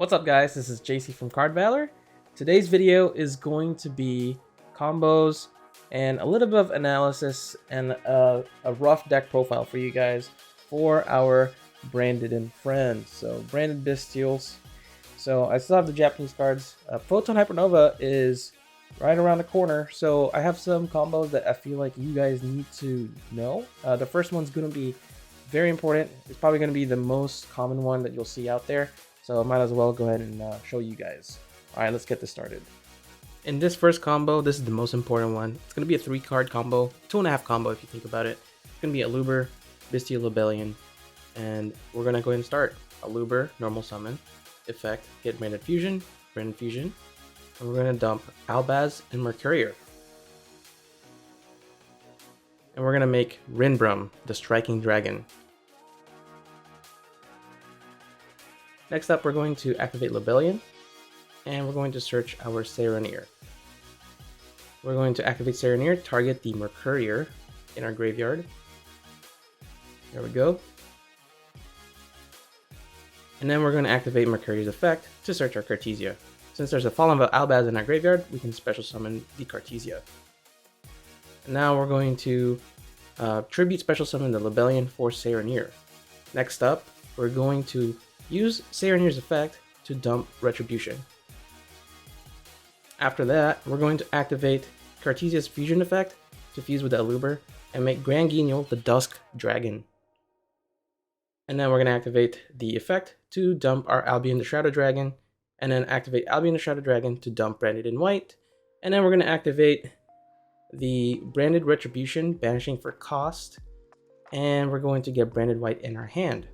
What's up guys, this is JC from Card Valor. Today's video is going to be combos and a little bit of analysis and a rough deck profile for you guys for our branded and friends. So branded Bystials. So I still have the Japanese cards. Photon Hypernova is right around the corner. So I have some combos that I feel like you guys need to know. The first one's going to be very important. It's probably going to be the most common one that you'll see out there. So I might as well go ahead and show you guys. Alright, let's get this started. In this first combo, this is the most important one. It's going to be a 3-card combo, 2.5 combo if you think about it. It's going to be Aluber Lubellion. And we're going to go ahead and start. Aluber, normal summon, effect, get Branded Fusion. And we're going to dump Albaz and Mercurier. And we're going to make Rinbrum, the Striking Dragon. Next up, we're going to activate Lubellion, and we're going to search our Serenir. We're going to activate Serenir, target the Mercurier in our graveyard. There we go. And then we're going to activate Mercurier's effect to search our Cartesia. Since there's a Fallen Albaz in our graveyard, we can special summon the Cartesia. And now we're going to tribute special summon the Lubellion for Serenir. Next up, we're going to use Serenir's effect to dump Retribution. After that, we're going to activate Cartesia's fusion effect to fuse with the Aluber and make Grand-Guignol the Dusk Dragon. And then we're going to activate the effect to dump our Albion the Shadow Dragon, and then activate Albion the Shadow Dragon to dump Branded in White. And then we're going to activate the Branded Retribution, banishing for cost, and we're going to get Branded White in our hand.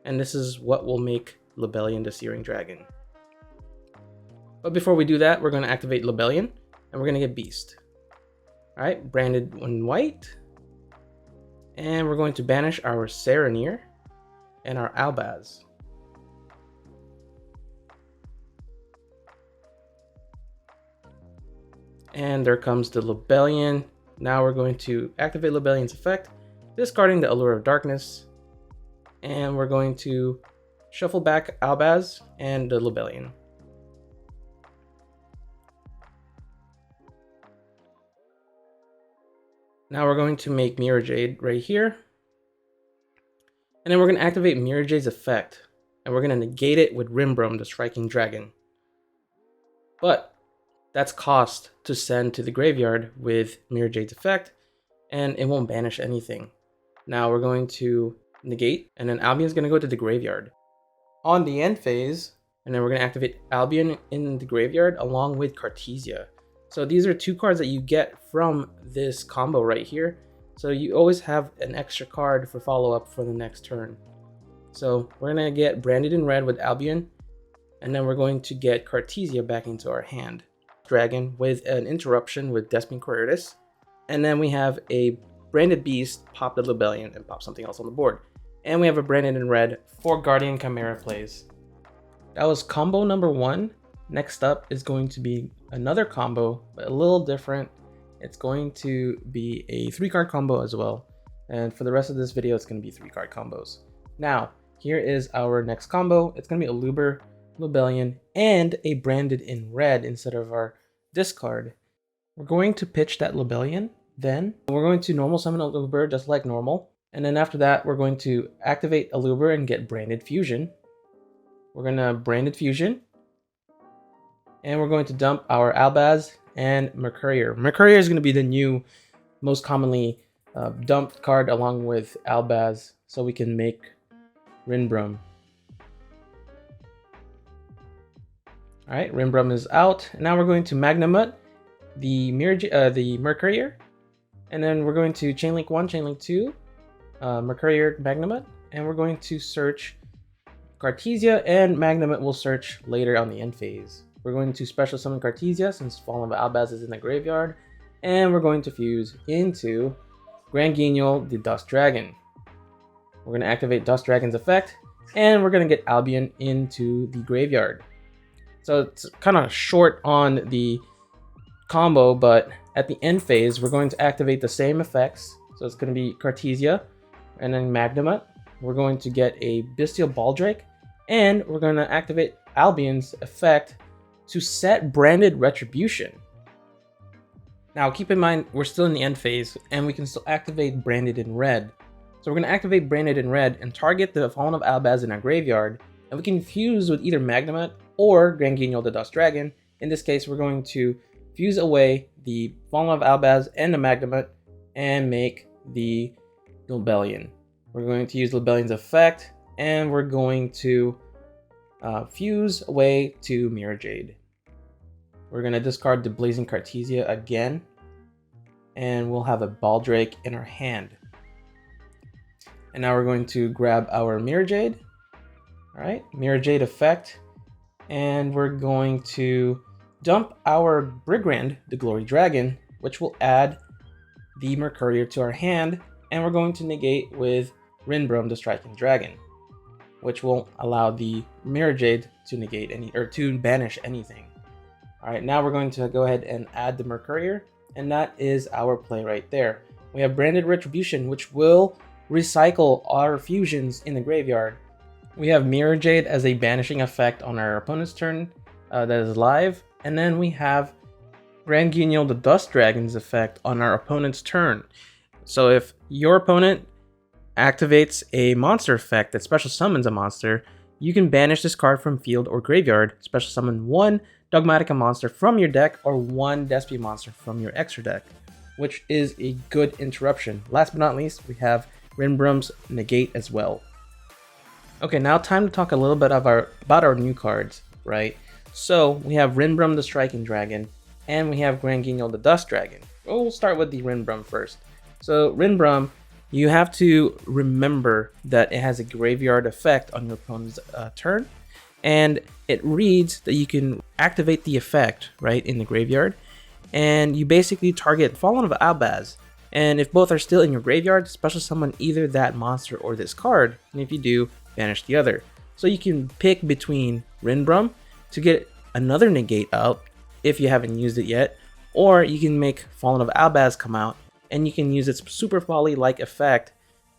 And this is what will make Lubellion the Searing Dragon. But before we do that, we're going to activate Lubellion, and we're going to get Beast. Alright, Branded in White. And we're going to banish our Serenir and our Albaz. And there comes the Lubellion. Now we're going to activate Lubellion's effect, discarding the Allure of Darkness. And we're going to shuffle back Albaz and the Lubellion. Now we're going to make Mirror Jade right here. And then we're going to activate Mirror Jade's effect. And we're going to negate it with Rinbrum, the Striking Dragon. But that's cost to send to the graveyard with Mirror Jade's effect. And it won't banish anything. Now we're going to negate, and then Albion's going to go to the graveyard. On the end phase, and then we're going to activate Albion in the graveyard along with Cartesia. So these are 2 cards that you get from this combo right here. So you always have an extra card for follow-up for the next turn. So we're going to get Branded in Red with Albion, and then we're going to get Cartesia back into our hand. Dragon with an interruption with Despin Quiritus, and then we have a Branded Beast, pop the Lubellion, and pop something else on the board. And we have a Branded in Red for Guardian Chimera plays. That was combo number 1. Next up is going to be another combo, but a little different. It's going to be a 3-card combo as well. And for the rest of this video, it's going to be 3-card combos. Now, here is our next combo. It's going to be Aluber Lubellion and a Branded in Red instead of our discard. We're going to pitch that Lubellion. Then we're going to normal summon Aluber just like normal. And then after that, we're going to activate Aluber and get Branded Fusion. We're going to Branded Fusion. And we're going to dump our Albaz and Mercurier. Mercurier is going to be the new, most commonly dumped card along with Albaz. So we can make Rinbrum. Alright, Rinbrum is out. Now we're going to Magnamut the Mercurier. And then we're going to Chainlink 1, Chainlink 2, Mercurier, Magnamut, and we're going to search Cartesia, and Magnamut will search later on the end phase. We're going to special summon Cartesia since Fallen Albaz is in the graveyard, and we're going to fuse into Grand-Guignol, the Dusk Dragon. We're going to activate Dusk Dragon's effect, and we're going to get Albion into the graveyard. So it's kind of short on the combo, but at the end phase, we're going to activate the same effects. So it's going to be Cartesia and then Magnamut. We're going to get a Bystial Baldrake, and we're going to activate Albion's effect to set Branded Retribution. Now keep in mind, we're still in the end phase and we can still activate Branded in red. So we're going to activate Branded in red and target the Fallen of Albaz in our graveyard, and we can fuse with either Magnemite or Grand-Guignol the Dust Dragon. In this case, we're going to fuse away the Fallen of Albaz and the Magnemite and make the Lubellion. We're going to use Lubellion's effect, and we're going to fuse away to Mirror Jade. We're going to discard the Blazing Cartesia again, and we'll have a Baldrake in our hand. And now we're going to grab our Mirror Jade. All right, Mirror Jade effect, and we're going to dump our Brigand, the Glory Dragon, which will add the Mercurier to our hand, and we're going to negate with Rinbrum, the Striking Dragon, which will allow the Mirror Jade to negate any, or to banish anything. All right, now we're going to go ahead and add the Mercurier, and that is our play right there. We have Branded Retribution, which will recycle our fusions in the graveyard. We have Mirror Jade as a banishing effect on our opponent's turn that is live, and then we have Grand-Guignol the Dust Dragon's effect on our opponent's turn. So if your opponent activates a monster effect that special summons a monster, you can banish this card from field or graveyard, special summon one Dogmatica monster from your deck or one Despia monster from your extra deck, which is a good interruption. Last but not least, we have Rinbrum's negate as well. Okay, now time to talk a little bit about our new cards, right? So we have Rinbrum the Striking Dragon, and we have Grand-Guignol the Dust Dragon. Well, we'll start with the Rinbrum first. So Rinbrum, you have to remember that it has a graveyard effect on your opponent's turn, and it reads that you can activate the effect right in the graveyard, and you basically target Fallen of Albaz. And if both are still in your graveyard, special summon either that monster or this card, and if you do, banish the other. So you can pick between Rinbrum to get another negate out if you haven't used it yet, or you can make Fallen of Albaz come out, and you can use its Super Folly-like effect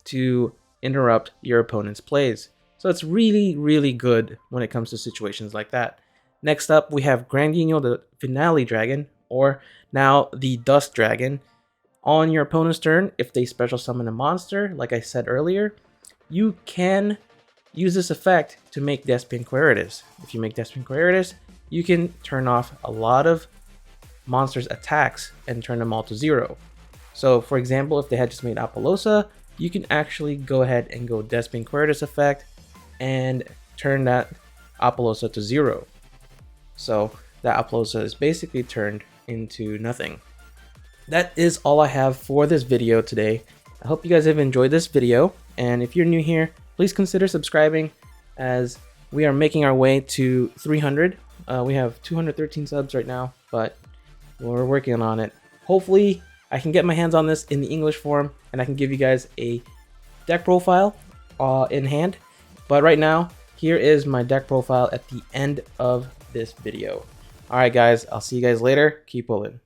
to interrupt your opponent's plays. So it's really, really good when it comes to situations like that. Next up, we have Grand-Guignol the Finale Dragon, or now the Dust Dragon. On your opponent's turn, if they special summon a monster, like I said earlier, you can use this effect to make Despian Quiritus. If you make Despian Quiritus, you can turn off a lot of monsters' attacks and turn them all to 0. So for example, if they had just made Apollousa, you can actually go ahead and go Despian Quiritus effect and turn that Apollousa to 0. So that Apollousa is basically turned into nothing. That is all I have for this video today. I hope you guys have enjoyed this video, and if you're new here, please consider subscribing as we are making our way to 300. We have 213 subs right now, but we're working on it. Hopefully I can get my hands on this in the English form and I can give you guys a deck profile in hand. But right now, here is my deck profile at the end of this video. Alright guys, I'll see you guys later. Keep pulling.